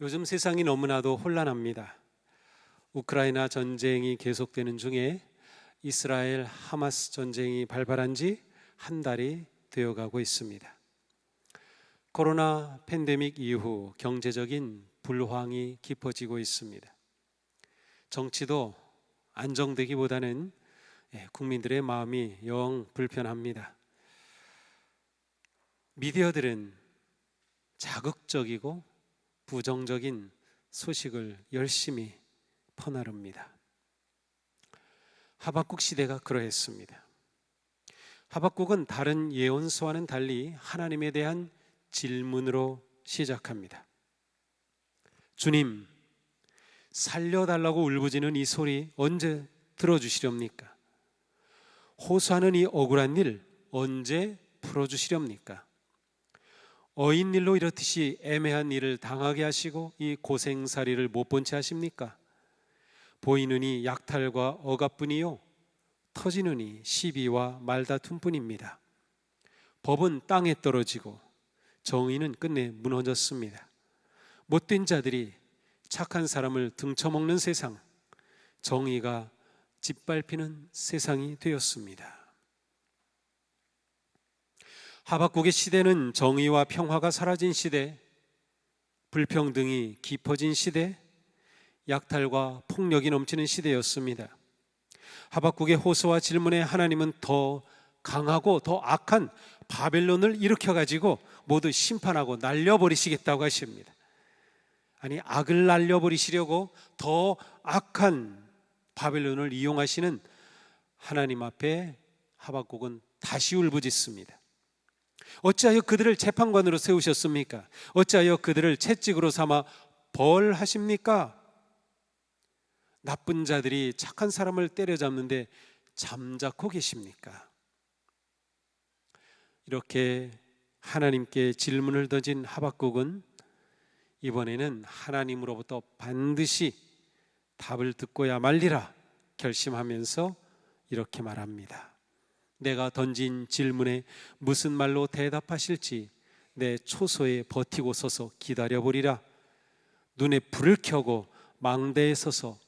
요즘 세상이 너무나도 혼란합니다. 우크라이나 전쟁이 계속되는 중에 이스라엘 하마스 전쟁이 발발한 지 한 달이 되어가고 있습니다. 코로나 팬데믹 이후 경제적인 불황이 깊어지고 있습니다. 정치도 안정되기보다는 국민들의 마음이 영 불편합니다. 미디어들은 자극적이고 부정적인 소식을 열심히 퍼나릅니다. 하박국 시대가 그러했습니다. 하박국은 다른 예언서와는 달리 하나님에 대한 질문으로 시작합니다. 주님, 살려달라고 울부짖는 이 소리 언제 들어주시렵니까? 호소하는 이 억울한 일 언제 풀어주시렵니까? 어인 일로 이렇듯이 애매한 일을 당하게 하시고 이 고생살이를 못 본 채 하십니까? 보이느니 약탈과 억압뿐이요 터지느니 시비와 말다툼뿐입니다. 법은 땅에 떨어지고 정의는 끝내 무너졌습니다. 못된 자들이 착한 사람을 등쳐먹는 세상, 정의가 짓밟히는 세상이 되었습니다. 하박국의 시대는 정의와 평화가 사라진 시대, 불평등이 깊어진 시대, 약탈과 폭력이 넘치는 시대였습니다. 하박국의 호소와 질문에 하나님은 더 강하고 더 악한 바벨론을 일으켜가지고 모두 심판하고 날려버리시겠다고 하십니다. 아니, 악을 날려버리시려고 더 악한 바벨론을 이용하시는 하나님 앞에 하박국은 다시 울부짖습니다. 어찌하여 그들을 재판관으로 세우셨습니까? 어찌하여 그들을 채찍으로 삼아 벌하십니까? 나쁜 자들이 착한 사람을 때려잡는데 잠자코 계십니까? 이렇게 하나님께 질문을 던진 하박국은 이번에는 하나님으로부터 반드시 답을 듣고야 말리라 결심하면서 이렇게 말합니다. 내가 던진 질문에 무슨 말로 대답하실지 내 초소에 버티고 서서 기다려보리라. 눈에 불을 켜고 망대에 서서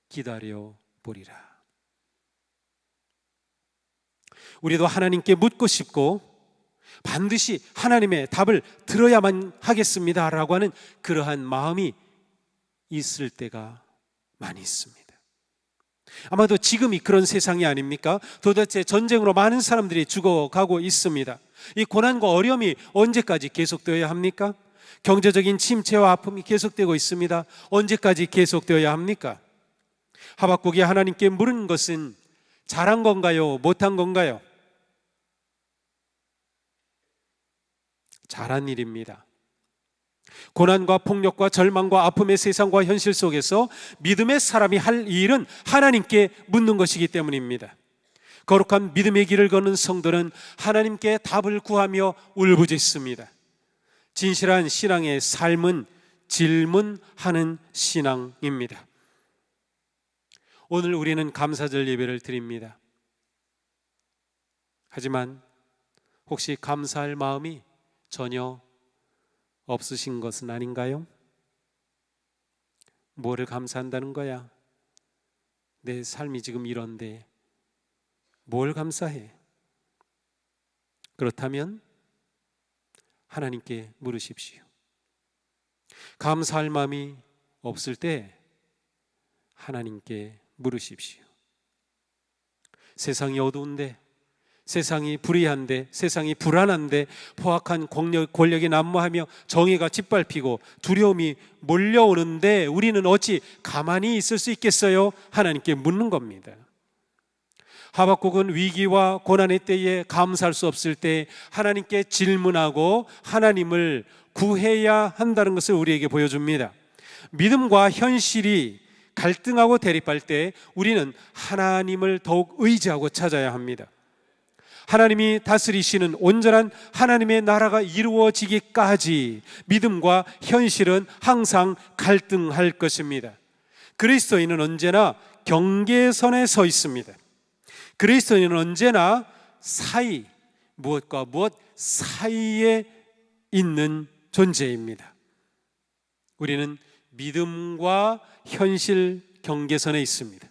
기다려보리라. 우리도 하나님께 묻고 싶고 반드시 하나님의 답을 들어야만 하겠습니다 라고 하는 그러한 마음이 있을 때가 많이 있습니다. 아마도 지금이 그런 세상이 아닙니까? 도대체 전쟁으로 많은 사람들이 죽어가고 있습니다. 이 고난과 어려움이 언제까지 계속되어야 합니까? 경제적인 침체와 아픔이 계속되고 있습니다. 언제까지 계속되어야 합니까? 하박국이 하나님께 물은 것은 잘한 건가요? 못한 건가요? 잘한 일입니다. 고난과 폭력과 절망과 아픔의 세상과 현실 속에서 믿음의 사람이 할 일은 하나님께 묻는 것이기 때문입니다. 거룩한 믿음의 길을 걷는 성도는 하나님께 답을 구하며 울부짖습니다. 진실한 신앙의 삶은 질문하는 신앙입니다. 오늘 우리는 감사절 예배를 드립니다. 하지만 혹시 감사할 마음이 전혀 없으신 것은 아닌가요? 뭐를 감사한다는 거야? 내 삶이 지금 이런데 뭘 감사해? 그렇다면 하나님께 물으십시오. 감사할 마음이 없을 때 하나님께 물으십시오. 세상이 어두운데, 세상이 불의한데, 세상이 불안한데, 포악한 권력이 난무하며 정의가 짓밟히고 두려움이 몰려오는데 우리는 어찌 가만히 있을 수 있겠어요? 하나님께 묻는 겁니다. 하박국은 위기와 고난의 때에 감사할 수 없을 때 하나님께 질문하고 하나님을 구해야 한다는 것을 우리에게 보여줍니다. 믿음과 현실이 갈등하고 대립할 때 우리는 하나님을 더욱 의지하고 찾아야 합니다. 하나님이 다스리시는 온전한 하나님의 나라가 이루어지기까지 믿음과 현실은 항상 갈등할 것입니다. 그리스도인은 언제나 경계선에 서 있습니다. 그리스도인은 언제나 무엇과 무엇 사이에 있는 존재입니다. 우리는 믿음과 현실 경계선에 있습니다.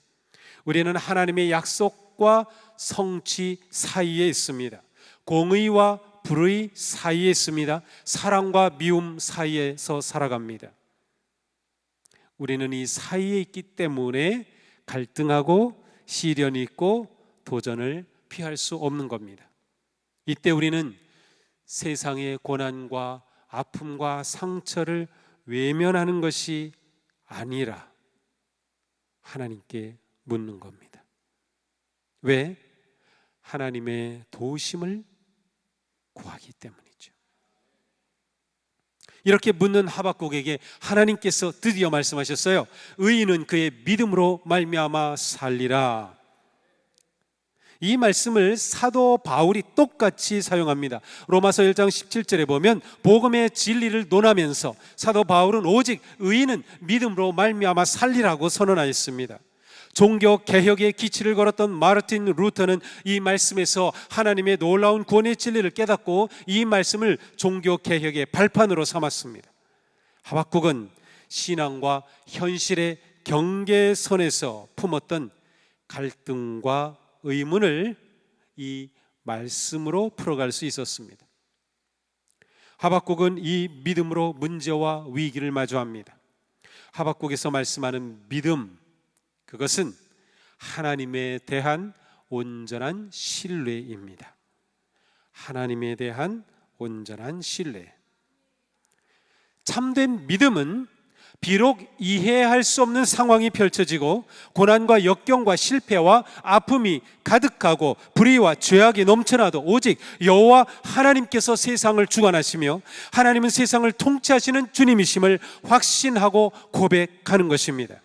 우리는 하나님의 약속과 성취 사이에 있습니다. 공의와 불의 사이에 있습니다. 사랑과 미움 사이에서 살아갑니다. 우리는 이 사이에 있기 때문에 갈등하고 시련이 있고 도전을 피할 수 없는 겁니다. 이때 우리는 세상의 고난과 아픔과 상처를 외면하는 것이 아니라 하나님께 묻는 겁니다. 왜? 하나님의 도우심을 구하기 때문이죠. 이렇게 묻는 하박국에게 하나님께서 드디어 말씀하셨어요. 의인은 그의 믿음으로 말미암아 살리라. 이 말씀을 사도 바울이 똑같이 사용합니다. 로마서 1장 17절에 보면 복음의 진리를 논하면서 사도 바울은 오직 의인은 믿음으로 말미암아 살리라고 선언하였습니다. 종교 개혁의 기치를 걸었던 마르틴 루터는 이 말씀에서 하나님의 놀라운 구원의 진리를 깨닫고 이 말씀을 종교 개혁의 발판으로 삼았습니다. 하박국은 신앙과 현실의 경계선에서 품었던 갈등과 의문을 이 말씀으로 풀어갈 수 있었습니다. 하박국은 이 믿음으로 문제와 위기를 마주합니다. 하박국에서 말씀하는 믿음, 그것은 하나님에 대한 온전한 신뢰입니다. 하나님에 대한 온전한 신뢰. 참된 믿음은 비록 이해할 수 없는 상황이 펼쳐지고 고난과 역경과 실패와 아픔이 가득하고 불의와 죄악이 넘쳐나도 오직 여호와 하나님께서 세상을 주관하시며 하나님은 세상을 통치하시는 주님이심을 확신하고 고백하는 것입니다.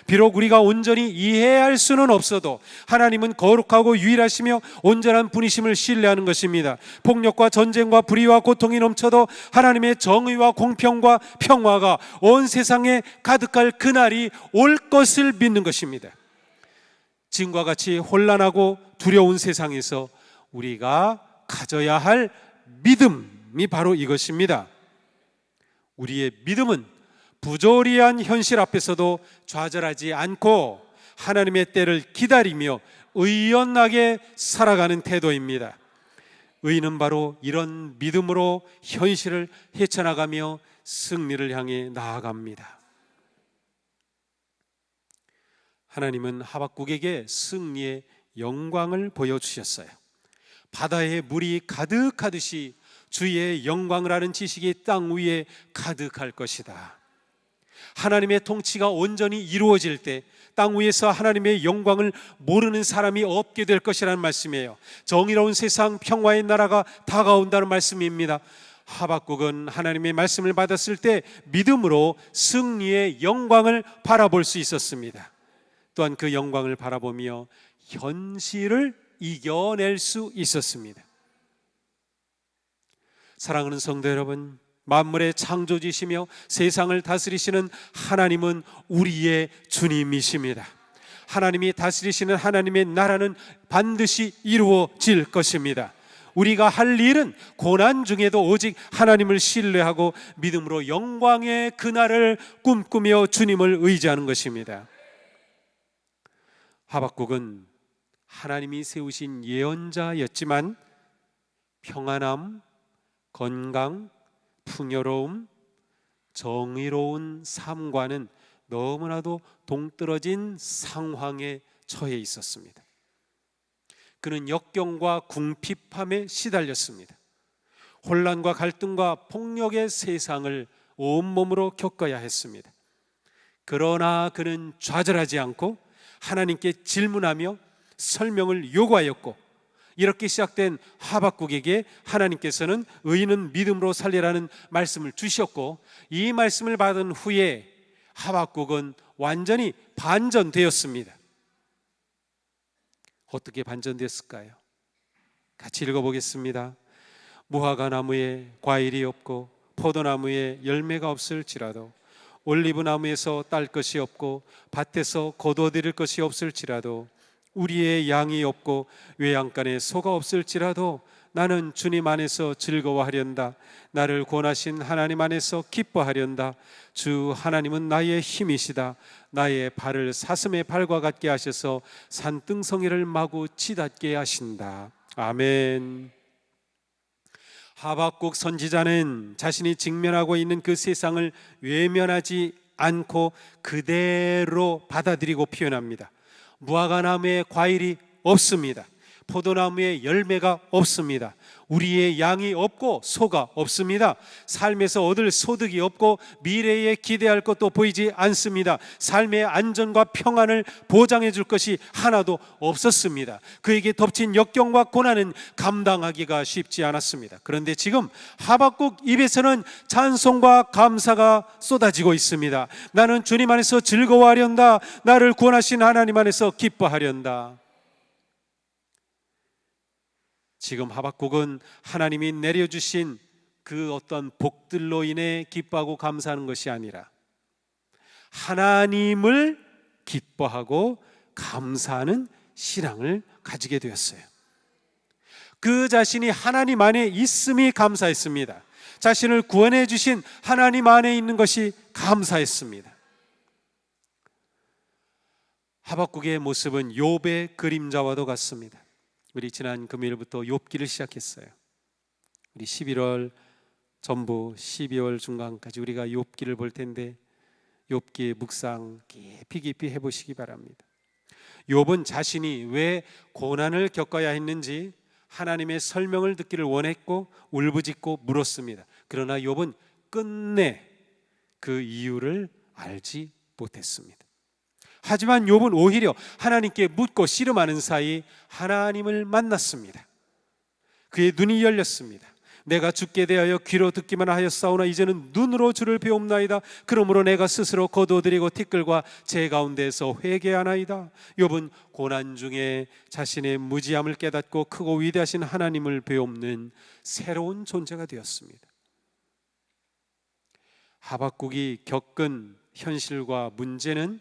비록 우리가 온전히 이해할 수는 없어도 하나님은 거룩하고 유일하시며 온전한 분이심을 신뢰하는 것입니다. 폭력과 전쟁과 불의와 고통이 넘쳐도 하나님의 정의와 공평과 평화가 온 세상에 가득할 그날이 올 것을 믿는 것입니다. 지금과 같이 혼란하고 두려운 세상에서 우리가 가져야 할 믿음이 바로 이것입니다. 우리의 믿음은 부조리한 현실 앞에서도 좌절하지 않고 하나님의 때를 기다리며 의연하게 살아가는 태도입니다. 의인은 바로 이런 믿음으로 현실을 헤쳐나가며 승리를 향해 나아갑니다. 하나님은 하박국에게 승리의 영광을 보여주셨어요. 바다에 물이 가득하듯이 주의 영광을 아는 지식이 땅 위에 가득할 것이다. 하나님의 통치가 온전히 이루어질 때 땅 위에서 하나님의 영광을 모르는 사람이 없게 될 것이라는 말씀이에요. 정의로운 세상, 평화의 나라가 다가온다는 말씀입니다. 하박국은 하나님의 말씀을 받았을 때 믿음으로 승리의 영광을 바라볼 수 있었습니다. 또한 그 영광을 바라보며 현실을 이겨낼 수 있었습니다. 사랑하는 성도 여러분, 만물의 창조주시며 세상을 다스리시는 하나님은 우리의 주님이십니다. 하나님이 다스리시는 하나님의 나라는 반드시 이루어질 것입니다. 우리가 할 일은 고난 중에도 오직 하나님을 신뢰하고 믿음으로 영광의 그날을 꿈꾸며 주님을 의지하는 것입니다. 하박국은 하나님이 세우신 예언자였지만 평안함, 건강, 풍요로움, 정의로운 삶과는 너무나도 동떨어진 상황에 처해 있었습니다. 그는 역경과 궁핍함에 시달렸습니다. 혼란과 갈등과 폭력의 세상을 온몸으로 겪어야 했습니다. 그러나 그는 좌절하지 않고 하나님께 질문하며 설명을 요구하였고, 이렇게 시작된 하박국에게 하나님께서는 의인은 믿음으로 살리라는 말씀을 주셨고, 이 말씀을 받은 후에 하박국은 완전히 반전되었습니다. 어떻게 반전됐을까요? 같이 읽어보겠습니다. 무화과 나무에 과일이 없고 포도나무에 열매가 없을지라도, 올리브 나무에서 딸 것이 없고 밭에서 거두어들일 것이 없을지라도, 우리의 양이 없고 외양간에 소가 없을지라도 나는 주님 안에서 즐거워하련다. 나를 구원하신 하나님 안에서 기뻐하련다. 주 하나님은 나의 힘이시다. 나의 발을 사슴의 발과 같게 하셔서 산등성이를 마구 치닫게 하신다. 아멘. 하박국 선지자는 자신이 직면하고 있는 그 세상을 외면하지 않고 그대로 받아들이고 표현합니다. 무화과나무에 과일이 없습니다. 포도나무에 열매가 없습니다. 우리의 양이 없고 소가 없습니다. 삶에서 얻을 소득이 없고 미래에 기대할 것도 보이지 않습니다. 삶의 안전과 평안을 보장해 줄 것이 하나도 없었습니다. 그에게 덮친 역경과 고난은 감당하기가 쉽지 않았습니다. 그런데 지금 하박국 입에서는 찬송과 감사가 쏟아지고 있습니다. 나는 주님 안에서 즐거워하련다. 나를 구원하신 하나님 안에서 기뻐하련다. 지금 하박국은 하나님이 내려주신 그 어떤 복들로 인해 기뻐하고 감사하는 것이 아니라 하나님을 기뻐하고 감사하는 신앙을 가지게 되었어요. 그 자신이 하나님 안에 있음이 감사했습니다. 자신을 구원해 주신 하나님 안에 있는 것이 감사했습니다. 하박국의 모습은 욥의 그림자와도 같습니다. 우리 지난 금요일부터 욥기를 시작했어요. 우리 11월 전부 12월 중간까지 우리가 욥기를 볼 텐데 욥기의 묵상 깊이 해보시기 바랍니다. 욥은 자신이 왜 고난을 겪어야 했는지 하나님의 설명을 듣기를 원했고 울부짖고 물었습니다. 그러나 욥은 끝내 그 이유를 알지 못했습니다. 하지만 욥은 오히려 하나님께 묻고 씨름하는 사이 하나님을 만났습니다. 그의 눈이 열렸습니다. 내가 죽게 대하여 귀로 듣기만 하였사오나 이제는 눈으로 주를 배움나이다. 그러므로 내가 스스로 거두어드리고 티끌과 제 가운데에서 회개하나이다. 욥은 고난 중에 자신의 무지함을 깨닫고 크고 위대하신 하나님을 배움는 새로운 존재가 되었습니다. 하박국이 겪은 현실과 문제는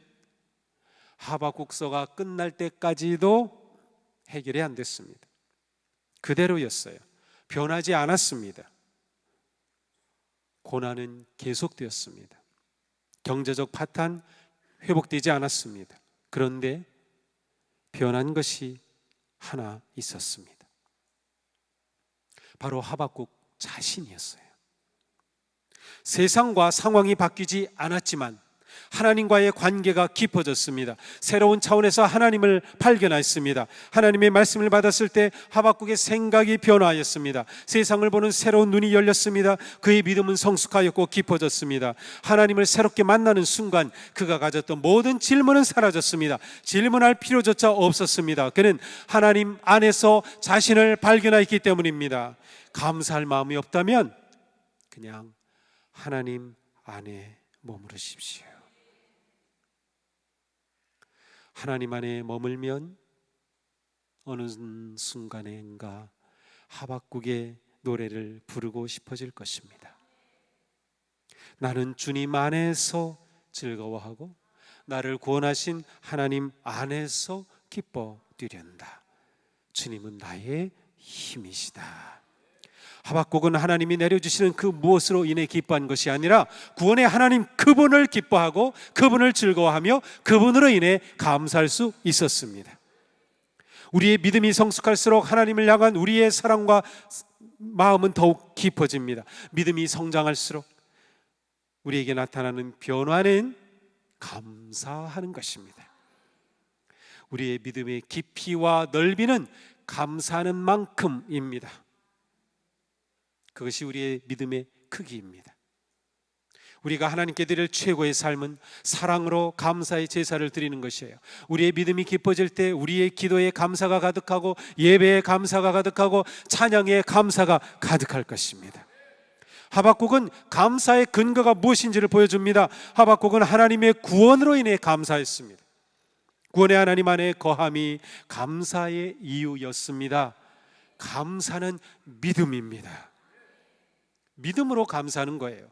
하박국서가 끝날 때까지도 해결이 안 됐습니다. 그대로였어요. 변하지 않았습니다. 고난은 계속되었습니다. 경제적 파탄 회복되지 않았습니다. 그런데 변한 것이 하나 있었습니다. 바로 하박국 자신이었어요. 세상과 상황이 바뀌지 않았지만 하나님과의 관계가 깊어졌습니다. 새로운 차원에서 하나님을 발견했습니다. 하나님의 말씀을 받았을 때 하박국의 생각이 변화하였습니다. 세상을 보는 새로운 눈이 열렸습니다. 그의 믿음은 성숙하였고 깊어졌습니다. 하나님을 새롭게 만나는 순간 그가 가졌던 모든 질문은 사라졌습니다. 질문할 필요조차 없었습니다. 그는 하나님 안에서 자신을 발견했기 때문입니다. 감사할 마음이 없다면 그냥 하나님 안에 머무르십시오. 하나님 안에 머물면 어느 순간인가 하박국의 노래를 부르고 싶어질 것입니다. 나는 주님 안에서 즐거워하고 나를 구원하신 하나님 안에서 기뻐 뛰련다. 주님은 나의 힘이시다. 하박국은 하나님이 내려주시는 그 무엇으로 인해 기뻐한 것이 아니라 구원의 하나님 그분을 기뻐하고 그분을 즐거워하며 그분으로 인해 감사할 수 있었습니다. 우리의 믿음이 성숙할수록 하나님을 향한 우리의 사랑과 마음은 더욱 깊어집니다. 믿음이 성장할수록 우리에게 나타나는 변화는 감사하는 것입니다. 우리의 믿음의 깊이와 넓이는 감사하는 만큼입니다. 그것이 우리의 믿음의 크기입니다. 우리가 하나님께 드릴 최고의 삶은 사랑으로 감사의 제사를 드리는 것이에요. 우리의 믿음이 깊어질 때 우리의 기도에 감사가 가득하고 예배에 감사가 가득하고 찬양에 감사가 가득할 것입니다. 하박국은 감사의 근거가 무엇인지를 보여줍니다. 하박국은 하나님의 구원으로 인해 감사했습니다. 구원의 하나님 안에 거함이 감사의 이유였습니다. 감사는 믿음입니다. 믿음으로 감사하는 거예요.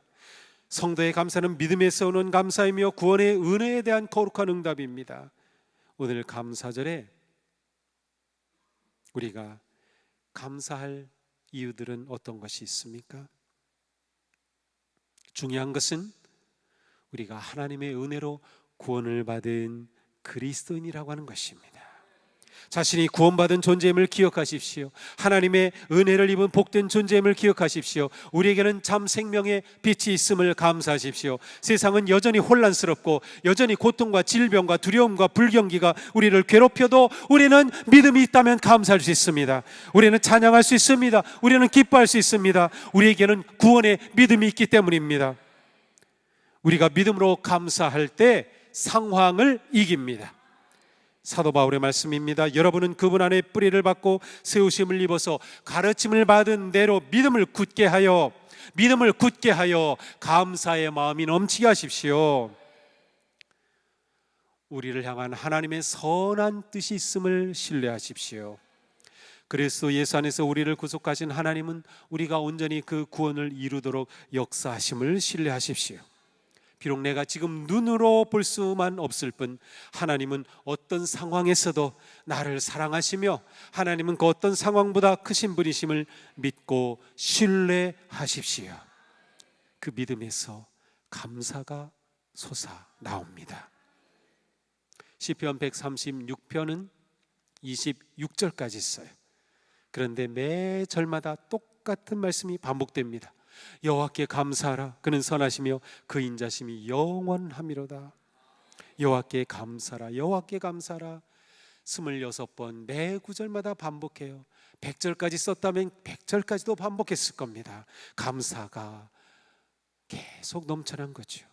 성도의 감사는 믿음에서 오는 감사이며 구원의 은혜에 대한 거룩한 응답입니다. 오늘 감사절에 우리가 감사할 이유들은 어떤 것이 있습니까? 중요한 것은 우리가 하나님의 은혜로 구원을 받은 그리스도인이라고 하는 것입니다. 자신이 구원받은 존재임을 기억하십시오. 하나님의 은혜를 입은 복된 존재임을 기억하십시오. 우리에게는 참 생명의 빛이 있음을 감사하십시오. 세상은 여전히 혼란스럽고 여전히 고통과 질병과 두려움과 불경기가 우리를 괴롭혀도 우리는 믿음이 있다면 감사할 수 있습니다. 우리는 찬양할 수 있습니다. 우리는 기뻐할 수 있습니다. 우리에게는 구원의 믿음이 있기 때문입니다. 우리가 믿음으로 감사할 때 상황을 이깁니다. 사도 바울의 말씀입니다. 여러분은 그분 안에 뿌리를 받고 세우심을 입어서 가르침을 받은 대로 믿음을 굳게 하여 감사의 마음이 넘치게 하십시오. 우리를 향한 하나님의 선한 뜻이 있음을 신뢰하십시오. 그리스도 예수 안에서 우리를 구속하신 하나님은 우리가 온전히 그 구원을 이루도록 역사하심을 신뢰하십시오. 비록 내가 지금 눈으로 볼 수만 없을 뿐 하나님은 어떤 상황에서도 나를 사랑하시며 하나님은 그 어떤 상황보다 크신 분이심을 믿고 신뢰하십시오. 그 믿음에서 감사가 솟아나옵니다. 시편 136편은 26절까지 있어요. 그런데 매 절마다 똑같은 말씀이 반복됩니다. 여호와께 감사하라. 그는 선하시며 그 인자심이 영원하미로다. 여호와께 감사하라. 여호와께 감사하라. 26번 매 구절마다 반복해요. 100절까지 썼다면 100절까지도 반복했을 겁니다. 감사가 계속 넘쳐난 거죠.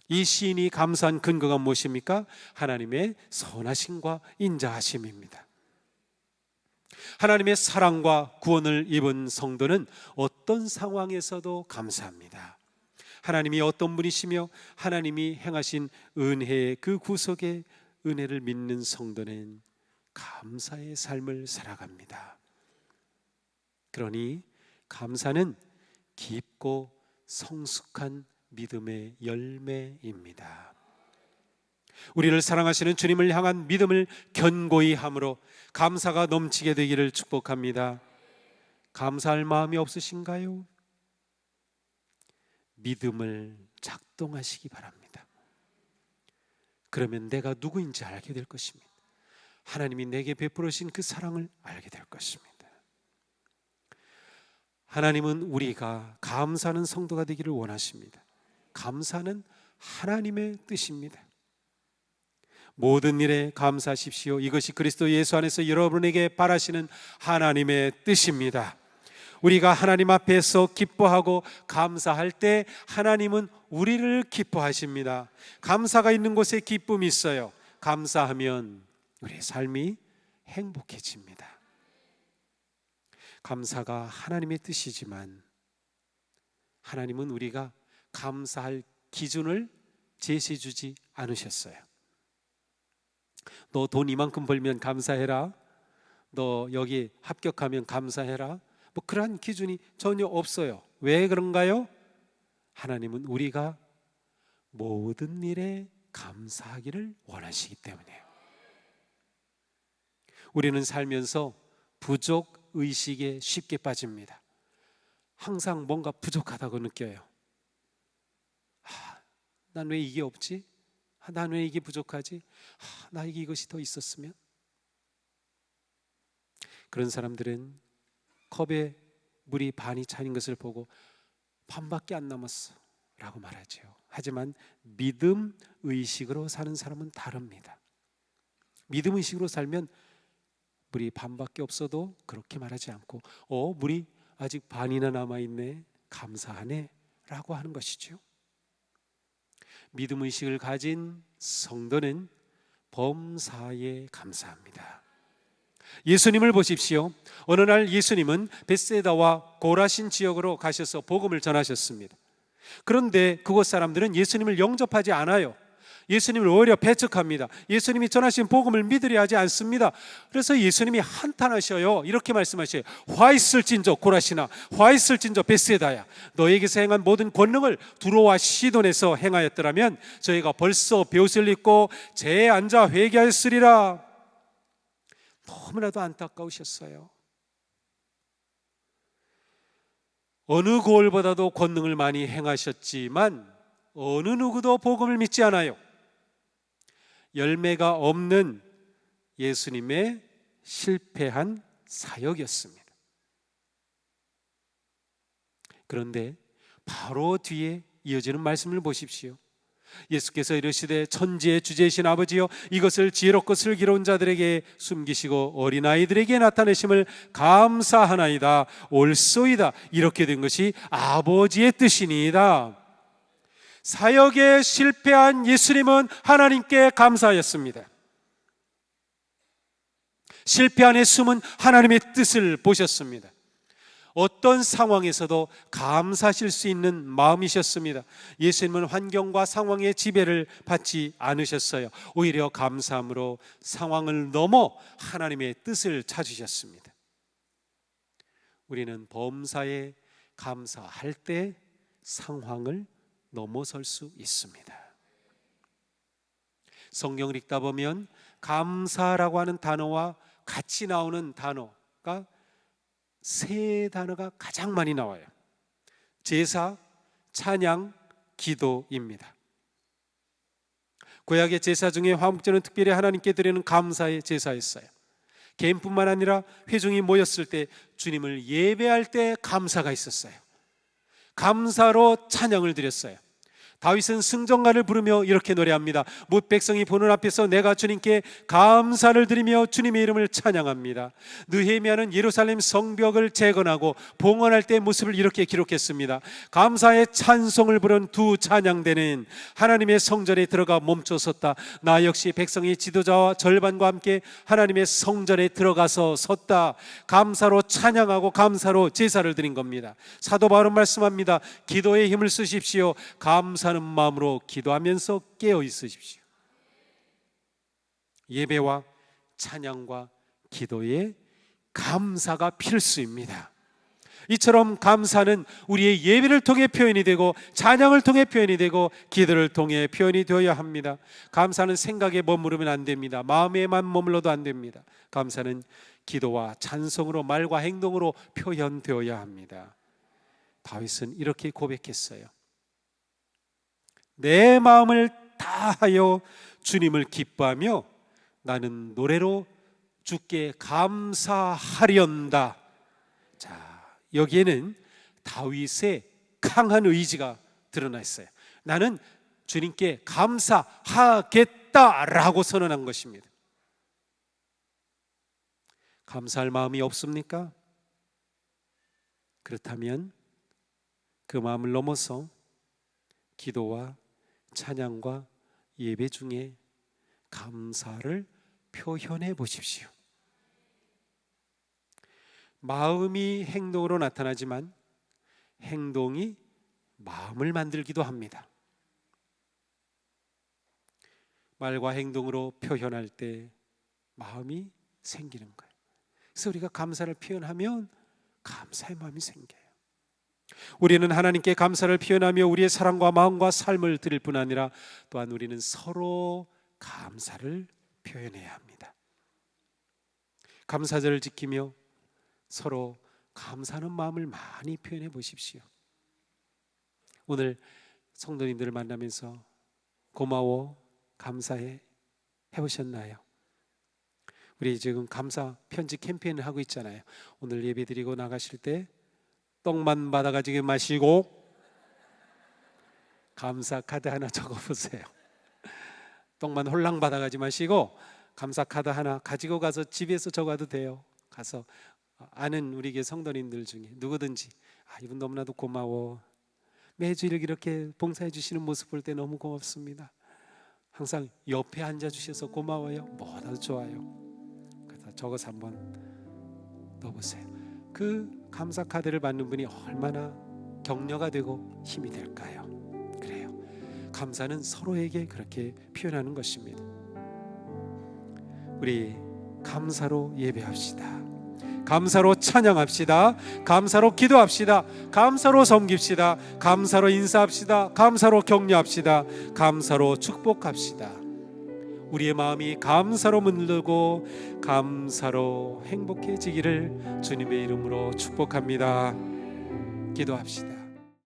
이 시인이 감사한 근거가 무엇입니까? 하나님의 선하심과 인자하심입니다. 하나님의 사랑과 구원을 입은 성도는 어떤 상황에서도 감사합니다. 하나님이 어떤 분이시며 하나님이 행하신 은혜의 그 구속의 은혜를 믿는 성도는 감사의 삶을 살아갑니다. 그러니 감사는 깊고 성숙한 믿음의 열매입니다. 우리를 사랑하시는 주님을 향한 믿음을 견고히 함으로 감사가 넘치게 되기를 축복합니다. 감사할 마음이 없으신가요? 믿음을 작동하시기 바랍니다. 그러면 내가 누구인지 알게 될 것입니다. 하나님이 내게 베풀으신 그 사랑을 알게 될 것입니다. 하나님은 우리가 감사하는 성도가 되기를 원하십니다. 감사는 하나님의 뜻입니다. 모든 일에 감사하십시오. 이것이 그리스도 예수 안에서 여러분에게 바라시는 하나님의 뜻입니다. 우리가 하나님 앞에서 기뻐하고 감사할 때 하나님은 우리를 기뻐하십니다. 감사가 있는 곳에 기쁨이 있어요. 감사하면 우리의 삶이 행복해집니다. 감사가 하나님의 뜻이지만 하나님은 우리가 감사할 기준을 제시해 주지 않으셨어요. 너 돈 이만큼 벌면 감사해라. 너 여기 합격하면 감사해라. 뭐 그러한 기준이 전혀 없어요. 왜 그런가요? 하나님은 우리가 모든 일에 감사하기를 원하시기 때문이에요. 우리는 살면서 부족 의식에 쉽게 빠집니다. 항상 뭔가 부족하다고 느껴요. 난 왜 이게 없지? 난 왜 이게 부족하지? 나에게 이것이 더 있었으면? 그런 사람들은 컵에 물이 반이 차는 것을 보고 반밖에 안 남았어 라고 말하죠. 하지만 믿음 의식으로 사는 사람은 다릅니다. 믿음 의식으로 살면 물이 반밖에 없어도 그렇게 말하지 않고 물이 아직 반이나 남아있네, 감사하네 라고 하는 것이죠. 믿음 의식을 가진 성도는 범사에 감사합니다. 예수님을 보십시오. 어느 날 예수님은 벳세다와 고라신 지역으로 가셔서 복음을 전하셨습니다. 그런데 그곳 사람들은 예수님을 영접하지 않아요. 예수님을 오히려 배척합니다. 예수님이 전하신 복음을 믿으려 하지 않습니다. 그래서 예수님이 한탄하셔요. 이렇게 말씀하셔요. 화 있을진저 고라시나, 화 있을진저 벳세다야. 너에게서 행한 모든 권능을 두로와 시돈에서 행하였더라면 저희가 벌써 벼슬 입고 재에 앉아 회개하였으리라. 너무나도 안타까우셨어요. 어느 고을보다도 권능을 많이 행하셨지만 어느 누구도 복음을 믿지 않아요. 열매가 없는 예수님의 실패한 사역이었습니다. 그런데 바로 뒤에 이어지는 말씀을 보십시오. 예수께서 이르시되 천지의 주제이신 아버지여, 이것을 지혜롭고 슬기로운 자들에게 숨기시고 어린아이들에게 나타내심을 감사하나이다. 옳소이다. 이렇게 된 것이 아버지의 뜻이니이다. 사역에 실패한 예수님은 하나님께 감사하였습니다. 실패 안에 숨은 하나님의 뜻을 보셨습니다. 어떤 상황에서도 감사하실 수 있는 마음이셨습니다. 예수님은 환경과 상황의 지배를 받지 않으셨어요. 오히려 감사함으로 상황을 넘어 하나님의 뜻을 찾으셨습니다. 우리는 범사에 감사할 때 상황을 넘어설 수 있습니다. 성경을 읽다 보면 감사라고 하는 단어와 같이 나오는 단어가 세 단어가 가장 많이 나와요. 제사, 찬양, 기도입니다. 구약의 제사 중에 화목제는 특별히 하나님께 드리는 감사의 제사였어요. 개인뿐만 아니라 회중이 모였을 때 주님을 예배할 때 감사가 있었어요. 감사로 찬양을 드렸어요. 다윗은 승전가를 부르며 이렇게 노래합니다. 뭇 백성이 보는 앞에서 내가 주님께 감사를 드리며 주님의 이름을 찬양합니다. 느헤미야는 예루살렘 성벽을 재건하고 봉헌할 때 모습을 이렇게 기록했습니다. 감사의 찬송을 부른 두 찬양대는 하나님의 성전에 들어가 멈춰섰다. 나 역시 백성의 지도자와 절반과 함께 하나님의 성전에 들어가서 섰다. 감사로 찬양하고 감사로 제사를 드린 겁니다. 사도 바울은 말씀합니다. 기도에 힘을 쓰십시오. 감사하는 마음으로 기도하면서 깨어 있으십시오. 예배와 찬양과 기도에 감사가 필수입니다. 이처럼 감사는 우리의 예배를 통해 표현이 되고 찬양을 통해 표현이 되고 기도를 통해 표현이 되어야 합니다. 감사는 생각에 머무르면 안 됩니다. 마음에만 머물러도 안 됩니다. 감사는 기도와 찬송으로 말과 행동으로 표현되어야 합니다. 다윗은 이렇게 고백했어요. 내 마음을 다하여 주님을 기뻐하며 나는 노래로 주께 감사하련다. 자, 여기에는 다윗의 강한 의지가 드러나 있어요. 나는 주님께 감사하겠다라고 선언한 것입니다. 감사할 마음이 없습니까? 그렇다면 그 마음을 넘어서 기도와 찬양과 예배 중에 감사를 표현해 보십시오. 마음이 행동으로 나타나지만 행동이 마음을 만들기도 합니다. 말과 행동으로 표현할 때 마음이 생기는 거예요. 그래서 우리가 감사를 표현하면 감사의 마음이 생겨요. 우리는 하나님께 감사를 표현하며 우리의 사랑과 마음과 삶을 드릴 뿐 아니라 또한 우리는 서로 감사를 표현해야 합니다. 감사절을 지키며 서로 감사하는 마음을 많이 표현해 보십시오. 오늘 성도님들을 만나면서 고마워, 감사해 해보셨나요? 우리 지금 감사 편지 캠페인을 하고 있잖아요. 오늘 예배 드리고 나가실 때 떡만 받아가지고 마시고 감사 카드 하나 적어보세요. 떡만 홀랑 받아가지 마시고 감사 카드 하나 가지고 가서 집에서 적어도 돼요. 가서 아는 우리 교회 성도님들 중에 누구든지 이분 너무나도 고마워, 매주일 이렇게 봉사해 주시는 모습 볼 때 너무 고맙습니다, 항상 옆에 앉아주셔서 고마워요, 뭐라도 좋아요. 그래서 적어서 한번 넣어보세요. 그 감사 카드를 받는 분이 얼마나 격려가 되고 힘이 될까요? 그래요. 감사는 서로에게 그렇게 표현하는 것입니다. 우리 감사로 예배합시다. 감사로 찬양합시다. 감사로 기도합시다. 감사로 섬깁시다. 감사로 인사합시다. 감사로 격려합시다. 감사로 축복합시다. 우리의 마음이 감사로 물들고 감사로 행복해지기를 주님의 이름으로 축복합니다. 기도합시다.